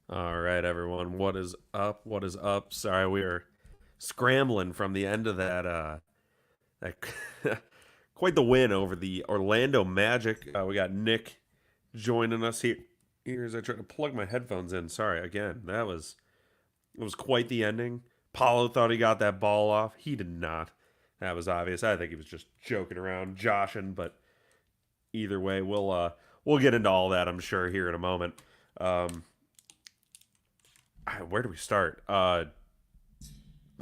All right, everyone. What is up? What is up? Sorry, we are scrambling from the end of that quite the win over the Orlando Magic. We got Nick joining us here as I try to plug my headphones in. Sorry again. It was quite the ending. Paulo thought he got that ball off. He did not. That was obvious. I think he was just joking around, joshing. But either way, we'll get into all that. I'm sure here in a moment. Um, where do we start? The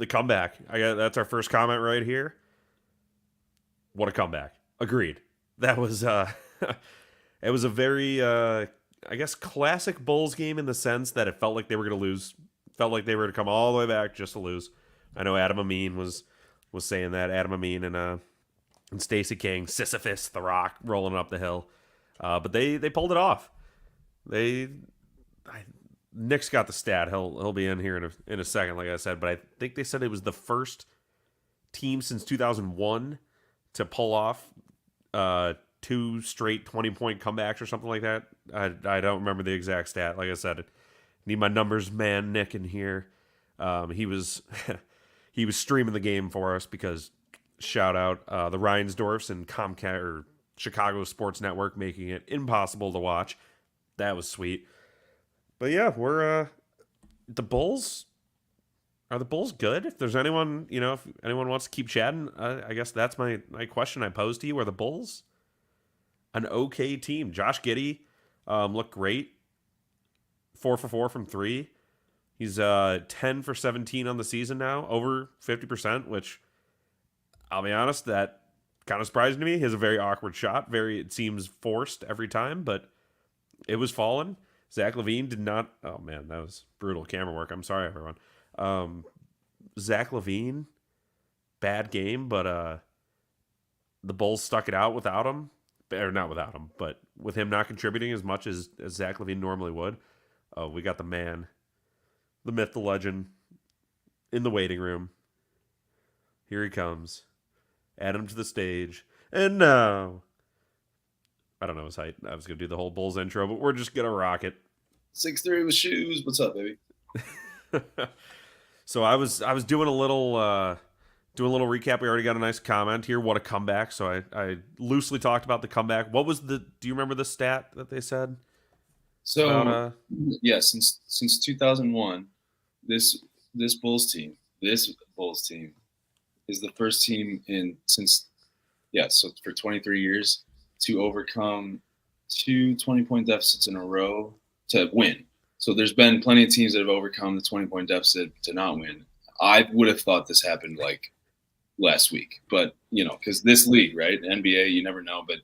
comeback. That's our first comment right here. What a comeback. Agreed. That was it was a very I guess classic Bulls game in the sense that it felt like they were going to lose. Felt like they were to come all the way back just to lose. I know Adam Amin was saying that. Adam Amin and Stacey King, Sisyphus, The Rock rolling up the hill. But they pulled it off. They I, Nick's got the stat. He'll be in here in a second, like I said. But I think they said it was the first team since 2001 to pull off two straight 20-point comebacks or something like that. I don't remember the exact stat. Like I said, need my numbers man Nick in here. He was he was streaming the game for us because shout out the Reinsdorfs and Comcast or Chicago Sports Network making it impossible to watch. That was sweet. But yeah, we're the Bulls. Are the Bulls good? If there's anyone, if anyone wants to keep chatting, I guess that's my question I posed to you. Are the Bulls an okay team? Josh Giddey looked great. 4 for 4 from three. He's 10 for 17 on the season now, over 50%, which I'll be honest, that kind of surprised me. He has a very awkward shot. It seems forced every time, but it was falling. Zach Lavine did not. Oh man, that was brutal camera work. I'm sorry, everyone. Um, Zach Lavine, bad game, but the Bulls stuck it out without him, or not without him, but with him not contributing as much as Zach Lavine normally would. We got the man, the myth, the legend, in the waiting room. Here he comes. Add him to the stage, and now I don't know his height. I was gonna do the whole Bulls intro, but we're just gonna rock it. 6'3" with shoes. What's up, baby? So I was doing a little recap. We already got a nice comment here. What a comeback! So I loosely talked about the comeback. What was the? Do you remember the stat that they said about So yeah, since 2001, this this Bulls team, this Bulls team is the first team in since so for 23 years to overcome two 20-point deficits in a row to win. So there's been plenty of teams that have overcome the 20-point deficit to not win. I would have thought this happened like last week, but because this league, right, NBA, you never know. But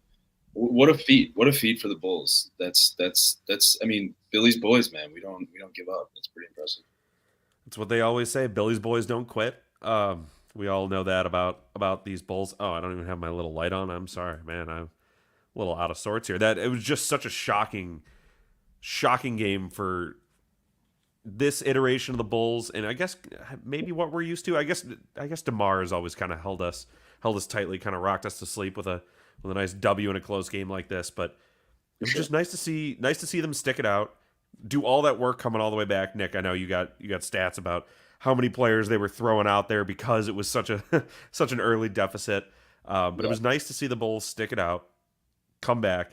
what a feat! What a feat for the Bulls. That's. I mean, Billy's boys, man. We don't give up. It's pretty impressive. It's what they always say. Billy's boys don't quit. We all know that about these Bulls. Oh, I don't even have my little light on. I'm sorry, man. I'm a little out of sorts here. That it was just such a shocking game for this iteration of the Bulls, and I guess maybe what we're used to. I guess DeMar has always kind of held us tightly, kind of rocked us to sleep with a nice W in a close game like this. But it For was sure. just nice to see them stick it out, do all that work coming all the way back. Nick, I know you got stats about how many players they were throwing out there because it was such a such an early deficit. But it Yeah. was nice to see the Bulls stick it out, come back,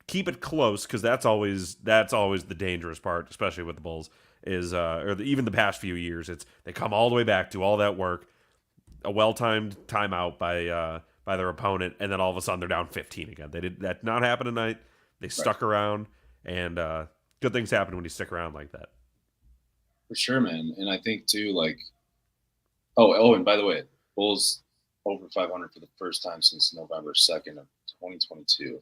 keep it close because that's always the dangerous part, especially with the Bulls. Even the past few years, it's they come all the way back, do all that work, a well timed timeout by their opponent, and then all of a sudden they're down 15 again. They did that not happen tonight. They Right. stuck around, and good things happen when you stick around like that. For sure, man. And I think too, like, and by the way, Bulls over 500 for the first time since November 2nd of 2022.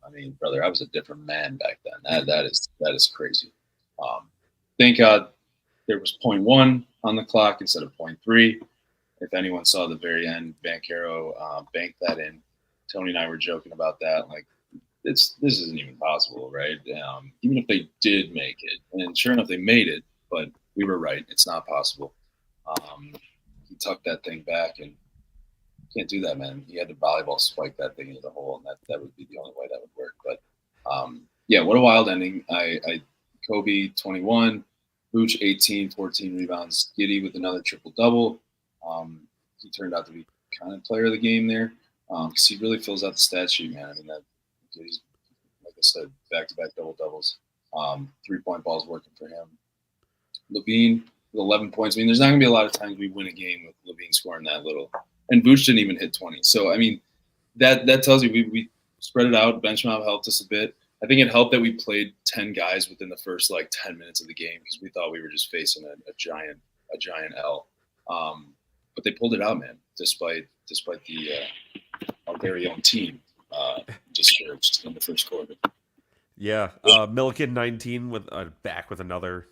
I mean, brother, I was a different man back then. That is crazy. Um, thank God there was point .1 on the clock instead of point .3. If anyone saw the very end, Bankero banked that in. Tony and I were joking about that. Like, this isn't even possible, right? Even if they did make it, and sure enough, they made it, but we were right. It's not possible. Um, he tucked that thing back, and can't do that, man. He had to volleyball spike that thing into the hole, and that would be the only way that would work. But yeah, what a wild ending. I Coby 21, Vooch 18, 14 rebounds. Giddey with another triple-double. He turned out to be kind of player of the game there because he really fills out the stat sheet, man. I mean, he's, like I said, back-to-back double-doubles. 3-point balls working for him. Lavine with 11 points. I mean, there's not going to be a lot of times we win a game with Lavine scoring that little. And Vooch didn't even hit 20. So, I mean, that tells you we spread it out. Bench mob helped us a bit. I think it helped that we played 10 guys within the first, 10 minutes of the game because we thought we were just facing a giant L. But they pulled it out, man, despite our very own team discouraged in the first quarter. Yeah, Milliken 19 with back with another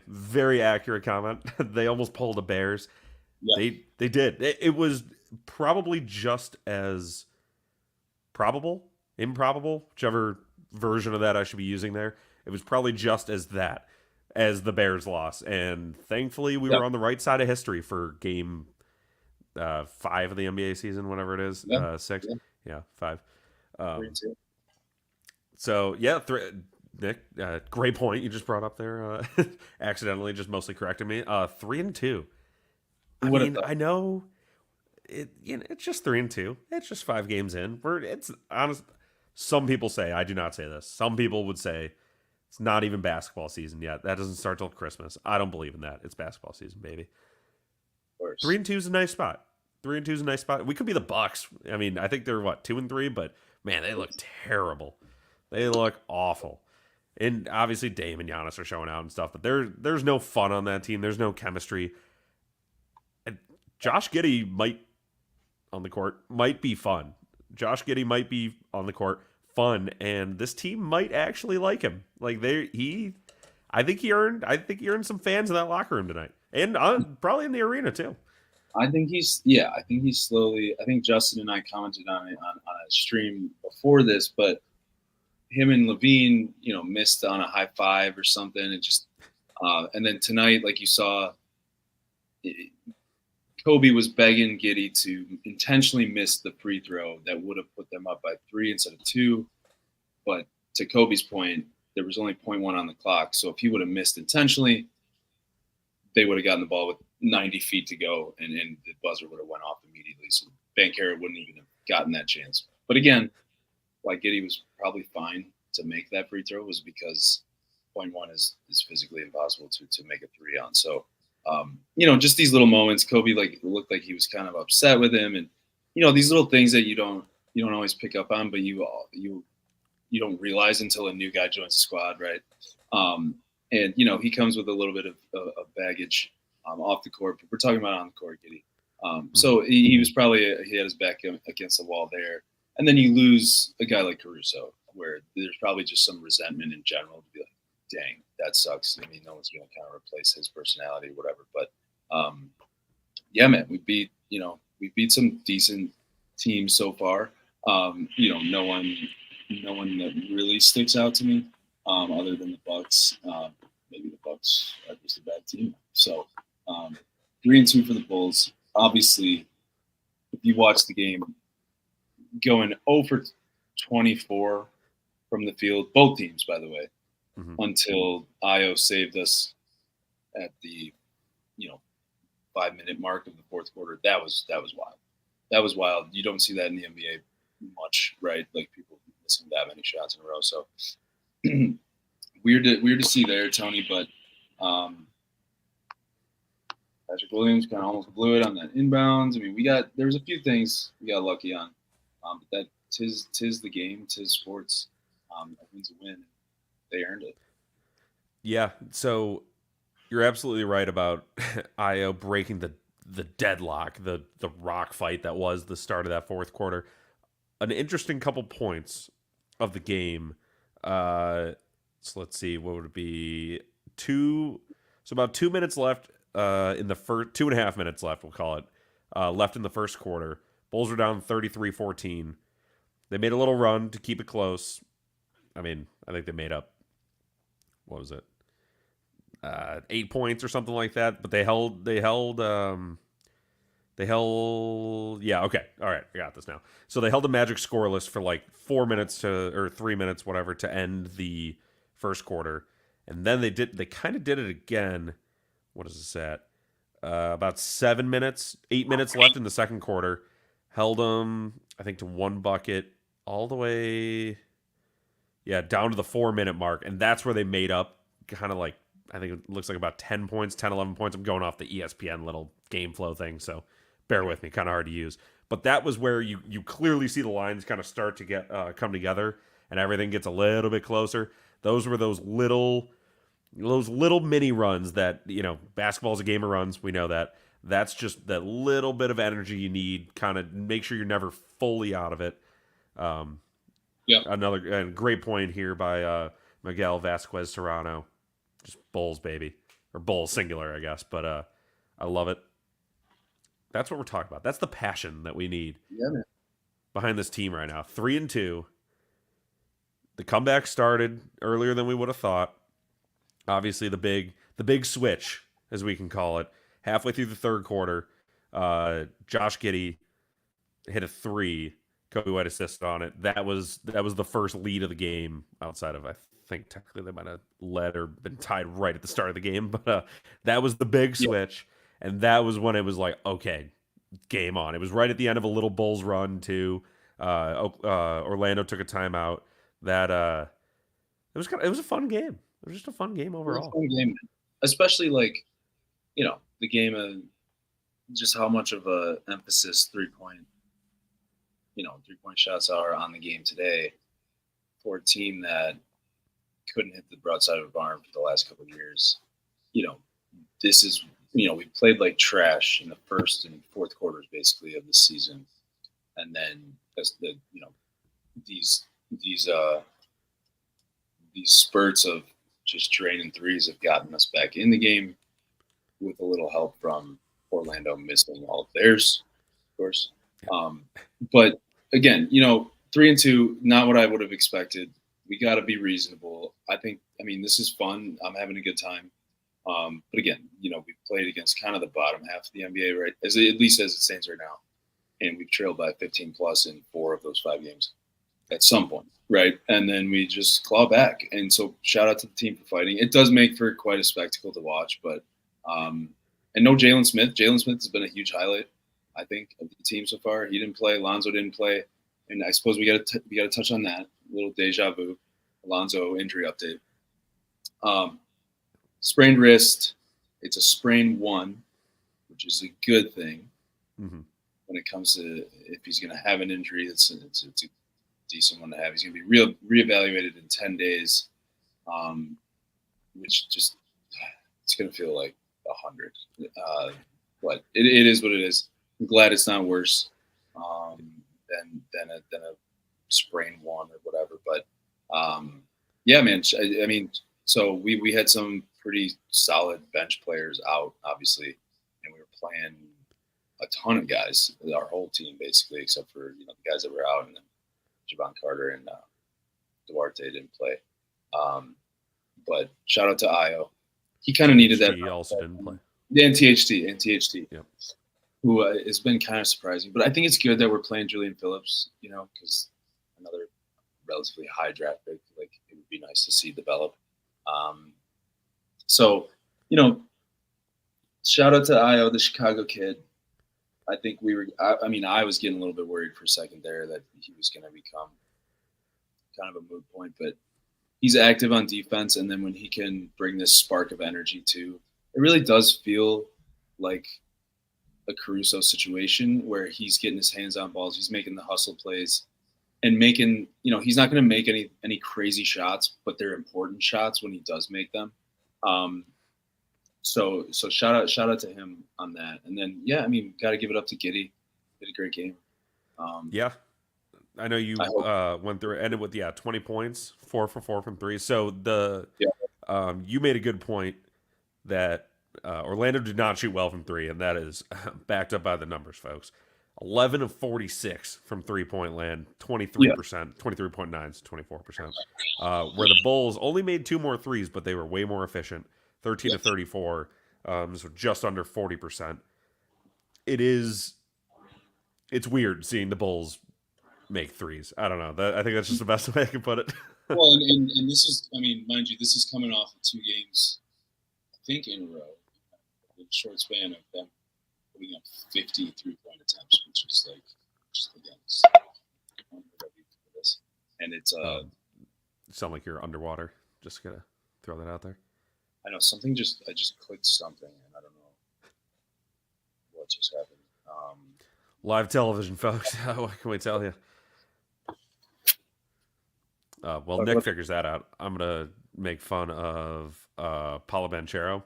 very accurate comment. They almost pulled the Bears. Yeah. They did. It was probably just as improbable, whichever version of that I should be using there. It was probably just as that as the Bears loss, and thankfully we were on the right side of history for game 5 of the NBA season, whatever it is, 6, 5. So yeah, Nick, great point you just brought up there. Accidentally, just mostly corrected me. 3-2. I mean, I know it's just 3-2. It's just 5 games in. It's honest. Some people say, I do not say this. Some people would say it's not even basketball season yet. That doesn't start till Christmas. I don't believe in that. It's basketball season, baby. 3-2 is a nice spot. 3-2 is a nice spot. We could be the Bucks. I mean, I think they're 2-3, but man, they look terrible. They look awful. And obviously Dame and Giannis are showing out and stuff, but there's no fun on that team. There's no chemistry. And Josh Giddey might be fun. Josh Giddey might be on the court fun, and this team might actually like him. I think he earned some fans in that locker room tonight, and probably in the arena too. I think he's slowly. I think Justin and I commented on it on a stream before this, but him and Lavine, missed on a high five or something, and just and then tonight, like you saw, Coby was begging Giddey to intentionally miss the free throw that would have put them up by 3 instead of 2. But to Coby's point, there was only 0.1 on the clock. So if he would have missed intentionally, they would have gotten the ball with 90 feet to go, and the buzzer would have went off immediately. So Banchero wouldn't even have gotten that chance. But again, why Giddey was probably fine to make that free throw was because 0.1 is physically impossible to make a 3 on. So just these little moments. Coby looked like he was kind of upset with him, and these little things that you don't always pick up on, but you don't realize until a new guy joins the squad, right? And he comes with a little bit of baggage off the court, but we're talking about on the court, Giddey. So he was probably he had his back against the wall there, and then you lose a guy like Caruso, where there's probably just some resentment in general to be like, dang, that sucks. I mean, no one's going to kind of replace his personality or whatever. But yeah, man, we beat some decent teams so far. No one that really sticks out to me other than the Bucks. Maybe the Bucks are just a bad team. So 3-2 for the Bulls. Obviously, if you watch the game, going 0 for 24 from the field, both teams, by the way. Until Io saved us at the 5-minute mark of the fourth quarter. That was wild. That was wild. You don't see that in the NBA much, right? Like people missing that many shots in a row. So weird to see there, Tony. But Patrick Williams kind of almost blew it on that inbounds. I mean, there was a few things we got lucky on, but that tis the game, tis sports. A win's a win. They earned it. Yeah, so you're absolutely right about Io breaking the deadlock, the rock fight that was the start of that fourth quarter. An interesting couple points of the game. So let's see, what would it be? About 2 minutes left in the first 2.5 minutes left, we'll call it, left in the first quarter. Bulls were down 33-14. They made a little run to keep it close. I mean, I think they made up, what was it? 8 points or something like that, but they held, yeah, okay. All right. I got this now. So they held the Magic scoreless for 4 minutes or 3 minutes, whatever, to end the first quarter. And then they kind of did it again. What is this at? About 7 minutes, 8 minutes left in the second quarter. Held them, I think, to one bucket all the way, yeah, down to the 4 minute mark. And that's where they made up kind of like, I think it looks like about 10 points, 10, 11 points. I'm going off the ESPN little game flow thing. So bear with me, kind of hard to use. But that was where you clearly see the lines kind of start to get come together and everything gets a little bit closer. Those were those little mini runs that, basketball's a game of runs. We know that. That's just that little bit of energy you need. Kind of make sure you're never fully out of it. Yeah. Another great point here by Miguel Vasquez Serrano. Just Bulls, baby. Or Bulls, singular, I guess. But I love it. That's what we're talking about. That's the passion that we need behind this team right now. 3-2. The comeback started earlier than we would have thought. Obviously, the big switch, as we can call it, halfway through the third quarter, Josh Giddey hit a three. Coby White assisted on it. That was the first lead of the game. Outside of, I think technically they might have led or been tied right at the start of the game, but that was the big switch, and that was when it was like, okay, game on. It was right at the end of a little Bulls run too. Orlando took a timeout. That it was a fun game. It was just a fun game overall. It was a fun game, especially like, the game of just how much of a emphasis 3-point shots are on the game today for a team that couldn't hit the broadside of a barn for the last couple of years. This is, we played like trash in the first and fourth quarters basically of the season. And then as these spurts of just draining threes have gotten us back in the game with a little help from Orlando missing all of theirs, of course. But again, 3-2, not what I would have expected. We got to be reasonable. This is fun. I'm having a good time. But again, we've played against kind of the bottom half of the NBA, right? At least as it stands right now. And we've trailed by 15 plus in 4 of those 5 games at some point, right? And then we just claw back. And so shout out to the team for fighting. It does make for quite a spectacle to watch, but and no Jalen Smith. Jalen Smith has been a huge highlight, I think, of the team so far. He didn't play. Lonzo didn't play. And I suppose we got to touch on that. A little deja vu. Lonzo injury update. Sprained wrist. It's a sprained one, which is a good thing. Mm-hmm. When it comes to if he's going to have an injury, it's a decent one to have. He's going to be reevaluated in 10 days, which just it's going to feel like 100. But it is what it is. I'm glad it's not worse than a sprained one or whatever. But yeah, man. So we had some pretty solid bench players out, obviously, and we were playing a ton of guys, our whole team basically, except for the guys that were out, and then Javon Carter and Duarte didn't play. But shout out to Io. He kind of needed that. He also didn't play. And THT, yep. Who has been kind of surprising. But I think it's good that we're playing Julian Phillips, because another relatively high draft pick, like it would be nice to see develop. So, shout out to Io, the Chicago kid. I think I was getting a little bit worried for a second there that he was going to become kind of a moot point, but he's active on defense. And then when he can bring this spark of energy too, it really does feel like a Caruso situation where he's getting his hands on balls. He's making the hustle plays and making, he's not going to make any crazy shots, but they're important shots when he does make them. So shout out to him on that. And then, got to give it up to Giddey. Did a great game. Yeah. I know you went through it, ended with 20 points, 4 for 4 from 3. So you made a good point that Orlando did not shoot well from 3, and that is backed up by the numbers, folks. 11 of 46 from 3-point land, 23%, 23.9, 24%. Where the Bulls only made 2 more threes, but they were way more efficient. 13 to 34, so just under 40%. It's weird seeing the Bulls make threes. I don't know. I think that's just the best way I can put it. Well, and this is, I mean, mind you, this is coming off of 2 games, I think, in a row, in a short span of them putting up 50 3-point attempts, which is like, just again, this. And it's Sound like you're underwater. Just gonna throw that out there. I know I just clicked something and I don't know what just happened. Live television, folks. What can we tell you? Well, Nick figures that out. I'm gonna make fun of Paulo Banchero.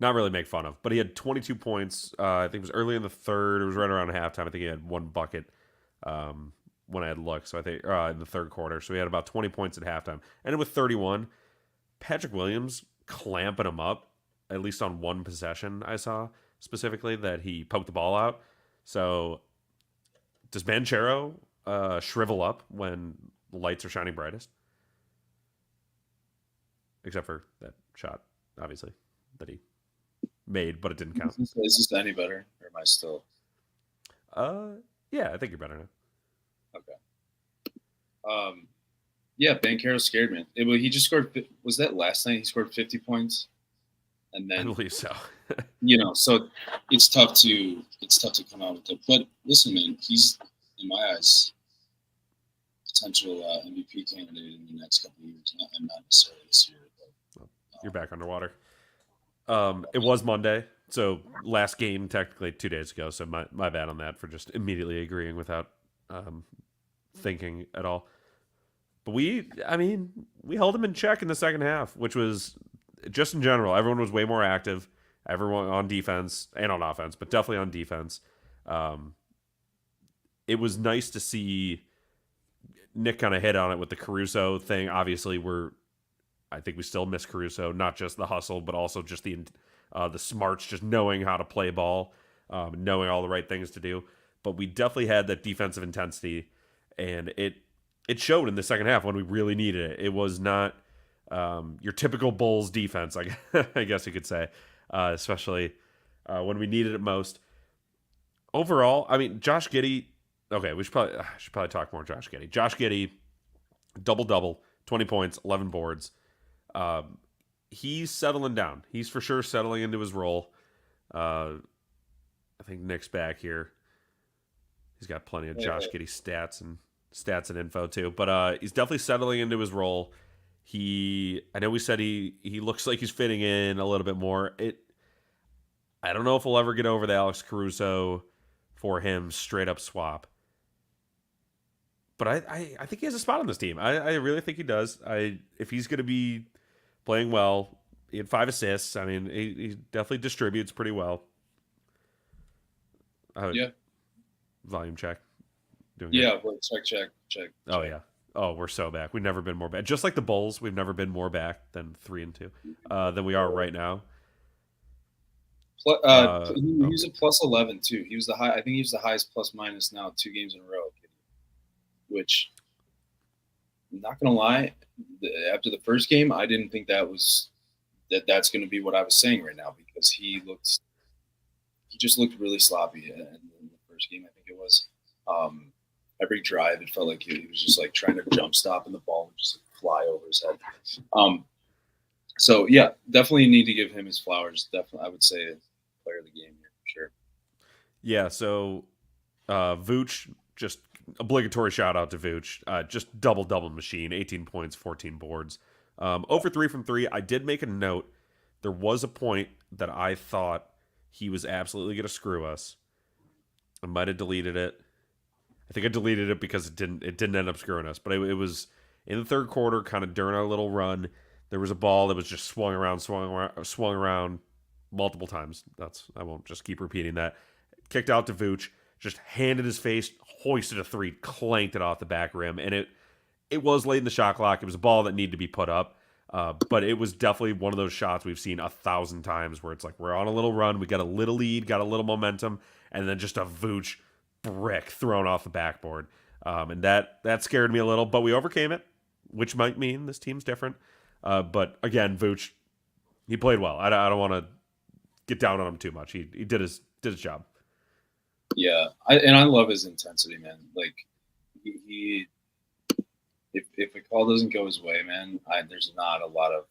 Not really make fun of, but he had 22 points. I think it was early in the third. It was right around halftime. I think he had one bucket when I had looked. So I think in the third quarter. So he had about 20 points at halftime. Ended with 31. Patrick Williams clamping him up, at least on one possession I saw specifically that he poked the ball out. So does Banchero shrivel up when the lights are shining brightest? Except for that shot, obviously, that he made, but it didn't count. Is this any better, or am I still? Yeah, I think you're better now. Okay. Yeah, Banchero scared me. He just scored. Was that last night? He scored 50 points, and then I believe so. So it's tough to come out with it. But listen, man, he's in my eyes potential MVP candidate in the next couple of years, and not necessarily this year. But, you're back underwater. It was Monday, so last game technically 2 days ago. So my bad on that for just immediately agreeing without thinking at all. But we held him in check in the second half, which was just in general. Everyone was way more active. Everyone on defense and on offense, but definitely on defense. It was nice to see Nick kind of hit on it with the Caruso thing. Obviously, I think we still miss Caruso, not just the hustle, but also just the smarts, just knowing how to play ball, knowing all the right things to do. But we definitely had that defensive intensity, and it showed in the second half when we really needed it. It was not your typical Bulls defense, I guess you could say, especially when we needed it most. Overall, I mean, Josh Giddey. Okay, I should probably talk more Josh Giddey. Josh Giddey, double, 20 points, 11 boards. He's settling down. He's for sure settling into his role. I think Nick's back here. He's got plenty of Josh Giddey stats and info too, but he's definitely settling into his role. I know we said he looks like he's fitting in a little bit more. I don't know if we'll ever get over the Alex Caruso for him straight up swap. But I think he has a spot on this team. I really think he does. If he's going to be playing well, he had 5 assists. I mean, he definitely distributes pretty well. Yeah. Volume check. Doing good. Well, check. Oh, yeah. Oh, we're so back. We've never been more back. Just like the Bulls, we've never been more back than 3-2 than we are right now. He was a plus 11 too. He was I think he was the highest plus minus now 2 games in a row. Which, I'm not gonna lie, after the first game, I didn't think that's going to be what I was saying right now, because he just looked really sloppy in the first game. I think it was every drive, it felt like he was just like trying to jump stop and the ball would just fly over his head. So yeah, definitely need to give him his flowers. Definitely, I would say player of the game here for sure. Yeah. So Vooch, just obligatory shout out to Vooch. Just double machine, 18 points, 14 boards. 0 for 3 from 3. I did make a note. There was a point that I thought he was absolutely going to screw us. I might have deleted it. I think I deleted it because it didn't end up screwing us. But it was in the third quarter, kind of during our little run. There was a ball that was just swung around multiple times. I won't just keep repeating that. Kicked out to Vooch, just handed his face, hoisted a 3, clanked it off the back rim, and it was late in the shot clock. It was a ball that needed to be put up, but it was definitely one of those shots we've seen 1,000 times where it's like we're on a little run, we got a little lead, got a little momentum, and then just a Vooch brick thrown off the backboard, and that scared me a little, but we overcame it, which might mean this team's different. But again, Vooch, he played well. I don't want to get down on him too much. He did his job. Yeah, I love his intensity, man. Like he if a call doesn't go his way, man, there's not a lot of.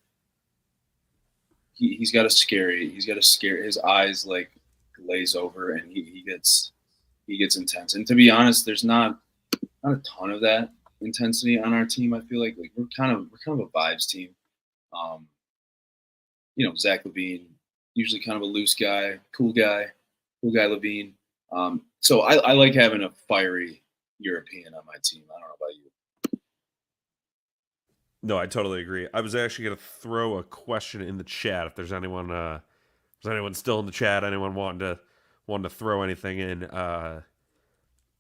He's got a scary. He's got a scare. His eyes like glaze over, and he gets intense. And to be honest, there's not a ton of that intensity on our team. I feel like we're kind of a vibes team. Um, Zach Lavine, usually kind of a loose guy, cool guy Lavine. So I like having a fiery European on my team. I don't know about you. No, I totally agree. I was actually going to throw a question in the chat if there's anyone still in the chat, anyone wanting to throw anything in.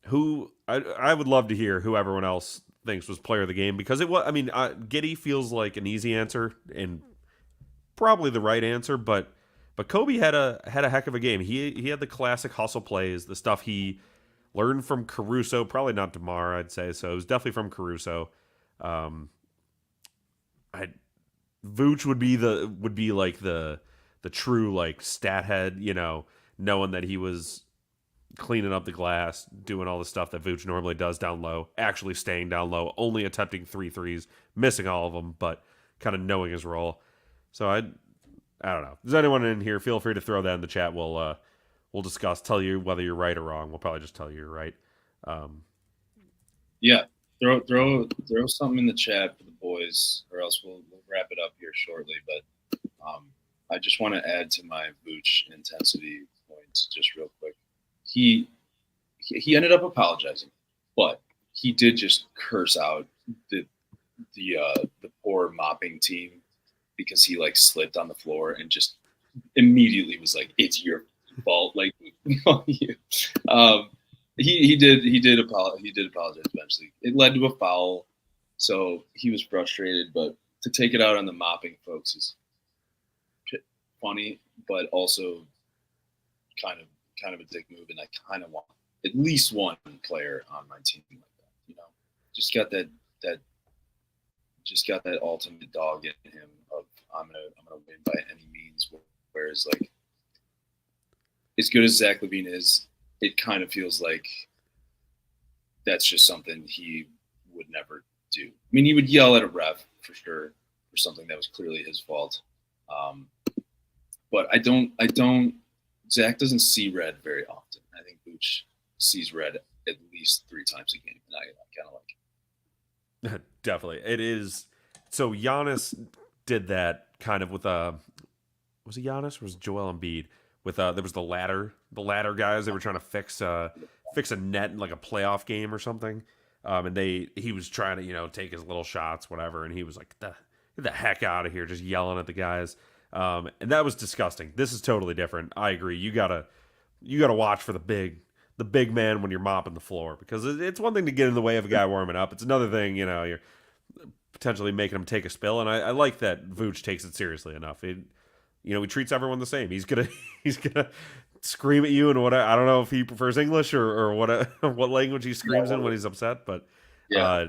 Who I would love to hear who everyone else thinks was player of the game, because it was. I mean, Giddey feels like an easy answer and probably the right answer, but Coby had a heck of a game. He had the classic hustle plays, the stuff he learned from Caruso, probably not DeMar, I'd say. So it was definitely from Caruso. Um, I Vooch would be like the true like stat head, knowing that he was cleaning up the glass, doing all the stuff that Vooch normally does down low, actually staying down low, only attempting 3 threes, missing all of them, but kind of knowing his role. So I don't know. If there's anyone in here, feel free to throw that in the chat. We'll discuss, tell you whether you're right or wrong. We'll probably just tell you you're right. Yeah, throw something in the chat for the boys, or else we'll wrap it up here shortly. But I just want to add to my Vooch intensity points just real quick. He ended up apologizing, but he did just curse out the poor mopping team because he like slipped on the floor and just immediately was like, "It's your fault." Like, he did apologize eventually. It led to a foul, so he was frustrated. But to take it out on the mopping folks is funny, but also kind of a dick move. And I kind of want at least one player on my team like that. Just got that ultimate dog in him of I'm gonna win by any means. Whereas like as good as Zach Lavine is, it kind of feels like that's just something he would never do. I mean, he would yell at a ref for sure for something that was clearly his fault. But I don't. Zach doesn't see red very often. I think Vooch sees red at least 3 times a game, and I kind of like it. Definitely, it is. So Giannis did that kind of with was it Giannis or was it Joel Embiid? With there was the ladder guys. They were trying to fix a net in like a playoff game or something, and he was trying to take his little shots, whatever, and he was like, get the heck out of here, just yelling at the guys, and that was disgusting. This is totally different. I agree. You gotta watch for the big man when you're mopping the floor, because it's one thing to get in the way of a guy warming up. It's another thing, you're potentially making him take a spill, and I like that Vooch takes it seriously enough. He treats everyone the same. He's gonna scream at you and what I don't know if he prefers English or what language he screams in when he's upset, but yeah,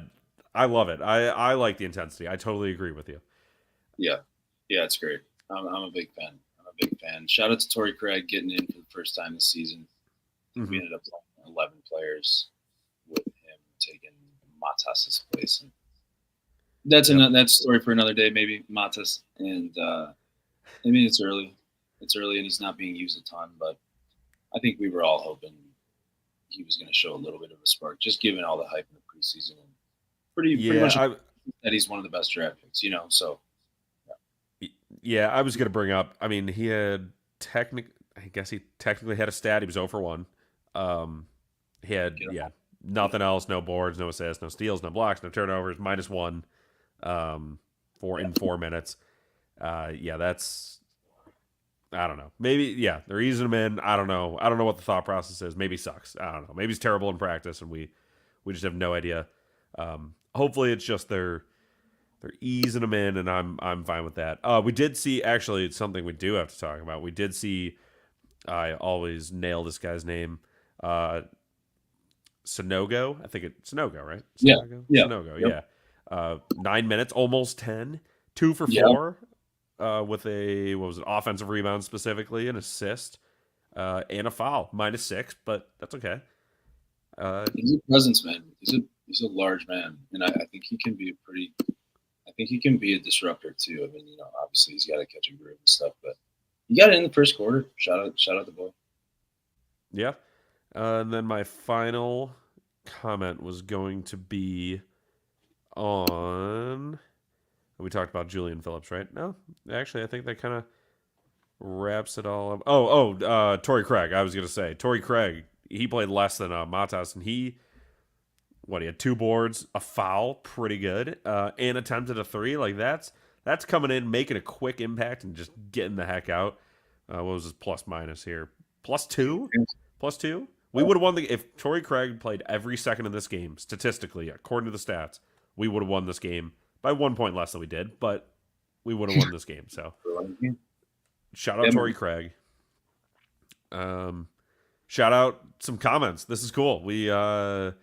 I love it. I like the intensity. I totally agree with you. yeah, it's great. I'm a big fan. Shout out to Torrey Craig getting in for the first time this season. Mm-hmm. We ended up playing 11 players with him taking Matas's place. And that's a story for another day, maybe Matas. And I mean, it's early, and he's not being used a ton. But I think we were all hoping he was going to show a little bit of a spark, just given all the hype in the preseason. And pretty much that he's one of the best draft picks, So. Yeah, I was going to bring up. I mean, he had I guess he technically had a stat. He was 0 for 1. He had nothing else, no boards, no assists, no steals, no blocks, no turnovers, -1 in 4 minutes. That's I don't know. Maybe they're easing him in. I don't know. I don't know what the thought process is. Maybe he sucks. I don't know. Maybe he's terrible in practice, and we just have no idea. Hopefully, it's just they're easing him in, and I'm fine with that. We did see, actually, it's something we do have to talk about. We did see. I always nail this guy's name. Sonogo. I think it's Sonogo, right? Sonogo? Yeah. Sonogo, yep. yeah. 9 minutes, almost 10. 2 for 4 with an offensive rebound specifically, an assist, and a foul. -6, but that's okay. He's a presence, man. He's a large man, and I think he can be I think he can be a disruptor too. I mean, obviously he's got to catch a groove and stuff, but he got it in the first quarter. Shout out the boy. Yeah. And then my final comment was going to be on. We talked about Julian Phillips, right? No, actually, I think that kind of wraps it all up. Torrey Craig. I was gonna say Torrey Craig. He played less than Matas, and he had 2 boards, a foul, pretty good, and attempted a 3. Like that's coming in, making a quick impact, and just getting the heck out. What was his plus minus here? +2, +2. We would have won if Torrey Craig played every second of this game. Statistically, according to the stats, we would have won this game by 1 point less than we did, but we would have won this game. So shout out Torrey Craig. Shout out some comments. This is cool. We had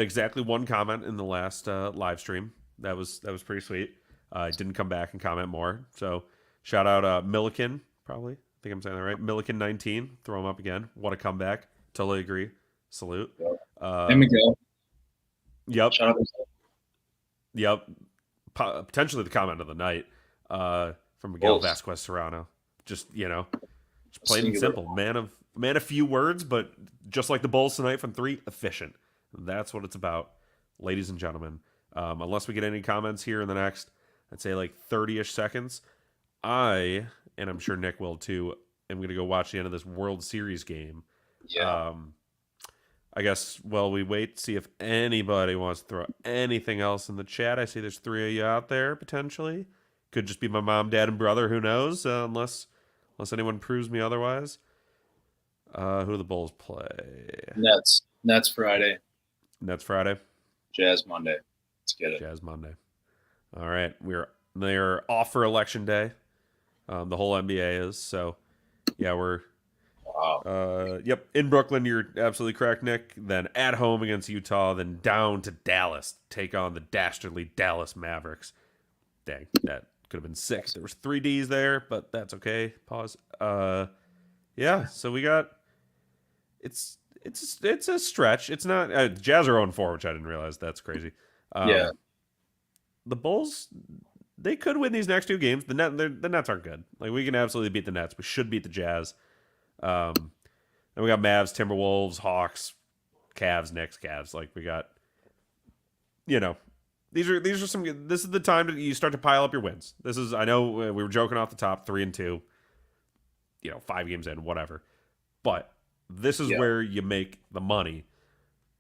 exactly 1 comment in the last live stream. That was pretty sweet. Didn't come back and comment more. So shout out Milliken, probably. I think I'm saying that right. Milliken 19. Throw him up again. What a comeback. Totally agree. Salute. Hey Miguel. Yep. Shout out. Yep. Potentially the comment of the night from Miguel Vasquez Serrano. Just plain and simple. Man of few words, but just like the Bulls tonight from 3, efficient. That's what it's about, ladies and gentlemen. Unless we get any comments here in the next, I'd say like 30-ish seconds, and I'm sure Nick will too, I'm going to go watch the end of this World Series game. Yeah. I guess while we wait, see if anybody wants to throw anything else in the chat. I see there's 3 of you out there, potentially. Could just be my mom, dad, and brother. Who knows? Unless anyone proves me otherwise. Who do the Bulls play? Nets Friday. Nets Friday. Jazz Monday. Let's get it. Jazz Monday. All right. They're off for election day. The whole NBA is. So, yeah, we're... Wow. Yep. In Brooklyn, you're absolutely correct, Nick. Then at home against Utah. Then down to Dallas. Take on the dastardly Dallas Mavericks. Dang, that could have been 6. There was 3 Ds there, but that's okay. Pause. Yeah, so we got... It's a stretch. It's not... Jazz are 0-4, which I didn't realize. That's crazy. Yeah. The Bulls, they could win these next 2 games. The Nets aren't good. Like, we can absolutely beat the Nets. We should beat the Jazz. Then we got Mavs, Timberwolves, Hawks, Cavs, Knicks, Cavs. Like, we got... These are some... This is the time that you start to pile up your wins. This is... I know we were joking off the top, 3-2. 5 games in, whatever. But this is where you make the money.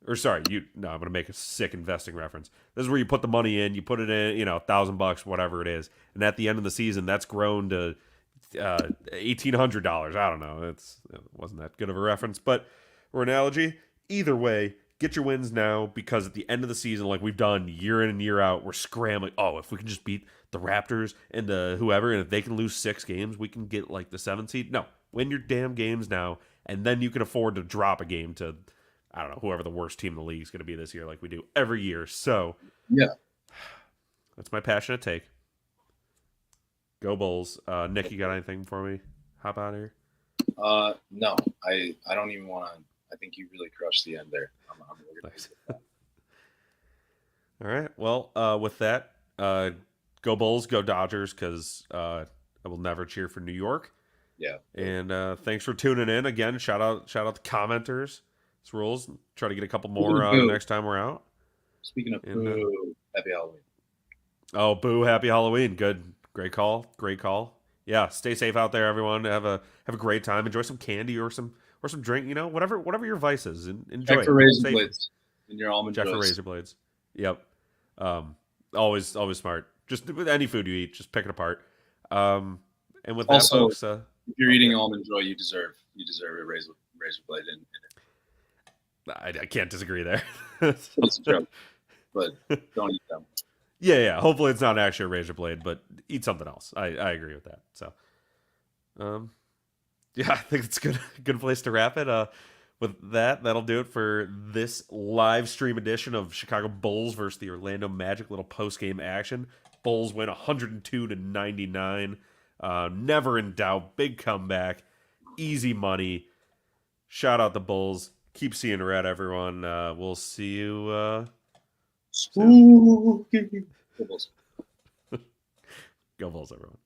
Or sorry, I'm going to make a sick investing reference. This is where you put the money in, you put it in, $1,000, whatever it is. And at the end of the season, that's grown to $1,800. I don't know. It wasn't that good of a reference, but or analogy. Either way, get your wins now, because at the end of the season, like we've done year in and year out, we're scrambling. Oh, if we can just beat the Raptors and the whoever, and if they can lose 6 games, we can get like the 7th seed. No, win your damn games now, and then you can afford to drop a game to, I don't know, whoever the worst team in the league is going to be this year, like we do every year. So, yeah, that's my passionate take. Go Bulls. Nick, you got anything for me? Hop out of here. No, I don't even want to. I think you really crushed the end there. I'm nice. All right. Well, with that, go Bulls, go Dodgers, because I will never cheer for New York. Yeah. And thanks for tuning in again. Shout out the commenters. It's rules. Try to get a couple more next time we're out. Speaking of boo, happy Halloween. Oh, boo! Happy Halloween. Good, great call. Great call. Yeah. Stay safe out there, everyone. Have a great time. Enjoy some candy or some drink. Whatever your vice is. Enjoy. Check for razor blades in your almond joys. Check for razor blades. Yep. Always smart. Just with any food you eat, just pick it apart. And with that, folks, if you're eating almond joy, you deserve a razor blade in it. I can't disagree there. It's a joke, but don't eat them. Yeah. Hopefully it's not actually a razor blade, but eat something else. I agree with that. So, yeah, I think it's a good place to wrap it. With that, that'll do it for this live stream edition of Chicago Bulls versus the Orlando Magic. Little post-game action. Bulls win 102-99. Never in doubt. Big comeback. Easy money. Shout out the Bulls. Keep seeing red, everyone. We'll see you soon. Spooky. Go Bulls, everyone.